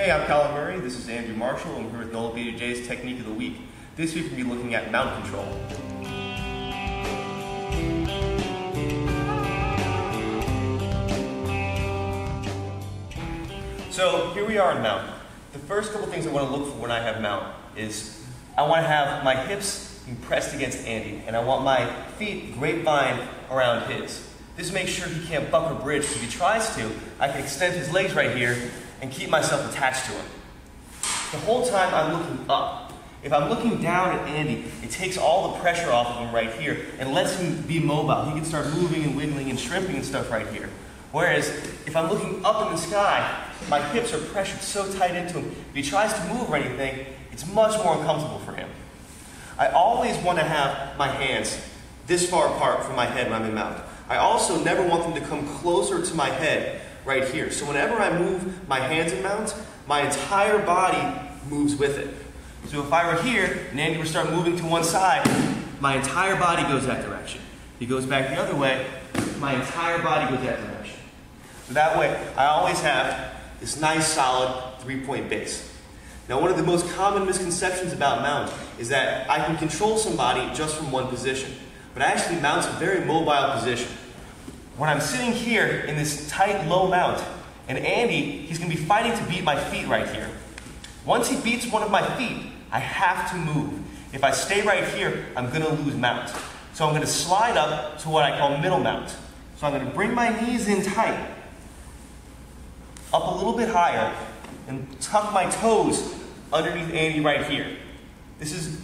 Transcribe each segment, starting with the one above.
Hey, I'm Colin Murray. This is Andrew Marshall. I'm here with NOLABJJ's Technique of the Week. This week we'll be looking at mount control. So here we are in mount. The first couple things I want to look for when I have mount is I want to have my hips pressed against Andy, and I want my feet grapevine around his. This makes sure he can't buck or bridge. If he tries to, I can extend his legs right here and keep myself attached to him. The whole time I'm looking up. If I'm looking down at Andy, it takes all the pressure off of him right here and lets him be mobile. He can start moving and wiggling and shrimping and stuff right here. Whereas if I'm looking up in the sky, my hips are pressured so tight into him. If he tries to move or anything, it's much more uncomfortable for him. I always want to have my hands this far apart from my head when I'm in mount. I also never want them to come closer to my head right here. So whenever I move my hands in mount, my entire body moves with it. So if I were here and Andy were to start moving to one side, my entire body goes that direction. If he goes back the other way, my entire body goes that direction. So that way, I always have this nice solid three-point base. Now, one of the most common misconceptions about mount is that I can control somebody just from one position. But actually, mount's a very mobile position. When I'm sitting here in this tight, low mount, and Andy, he's going to be fighting to beat my feet right here. Once he beats one of my feet, I have to move. If I stay right here, I'm going to lose mount. So I'm going to slide up to what I call middle mount. So I'm going to bring my knees in tight, up a little bit higher, and tuck my toes underneath Andy right here. This is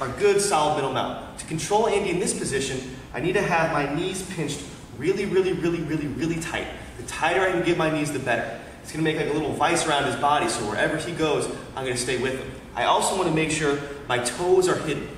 our good solid middle mount. To control Andy in this position, I need to have my knees pinched really, really tight. The tighter I can get my knees, the better. It's going to make like a little vice around his body, so wherever he goes, I'm going to stay with him. I also want to make sure my toes are hidden,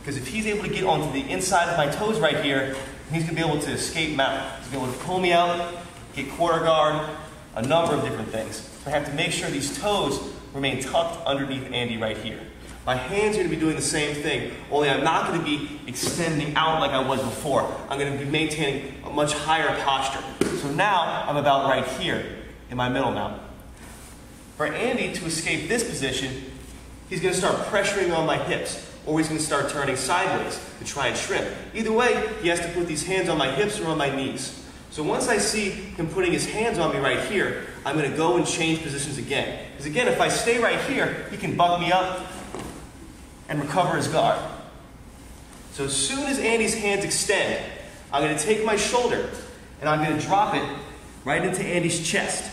because if he's able to get onto the inside of my toes right here, he's going to be able to escape mount. He's going to be able to pull me out, get quarter guard, a number of different things. So I have to make sure these toes remain tucked underneath Andy right here. My hands are going to be doing the same thing, only I'm not going to be extending out like I was before. I'm going to be maintaining a much higher posture. So now I'm about right here in my middle mount. For Andy to escape this position, he's going to start pressuring on my hips, or he's going to start turning sideways to try and shrimp. Either way, he has to put these hands on my hips or on my knees. So once I see him putting his hands on me right here, I'm going to go and change positions again. Because again, if I stay right here, he can buck me up and recover his guard. So as soon as Andy's hands extend, I'm going to take my shoulder and I'm going to drop it right into Andy's chest.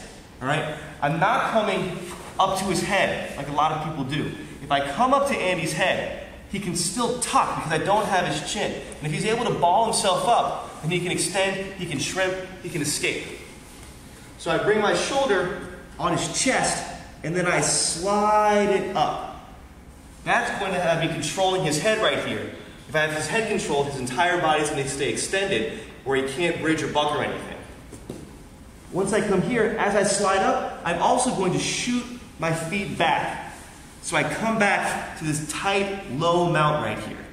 All right? I'm not coming up to his head like a lot of people do. If I come up to Andy's head, he can still tuck because I don't have his chin. And if he's able to ball himself up, then he can extend, he can shrimp, he can escape. So I bring my shoulder on his chest and then I slide it up. That's going to have me controlling his head right here. If I have his head controlled, his entire body is going to stay extended where he can't bridge or buck or anything. Once I come here, as I slide up, I'm also going to shoot my feet back. So I come back to this tight, low mount right here.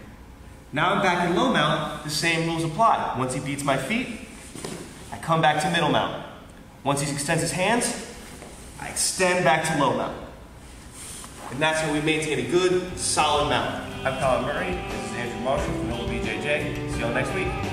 Now I'm back in low mount, the same rules apply. Once he beats my feet, I come back to middle mount. Once he extends his hands, I extend back to low mount. And that's how we maintain a good, solid mount. I'm Colin Murray. This is Andrew Marshall from NOLABJJ. See you all next week.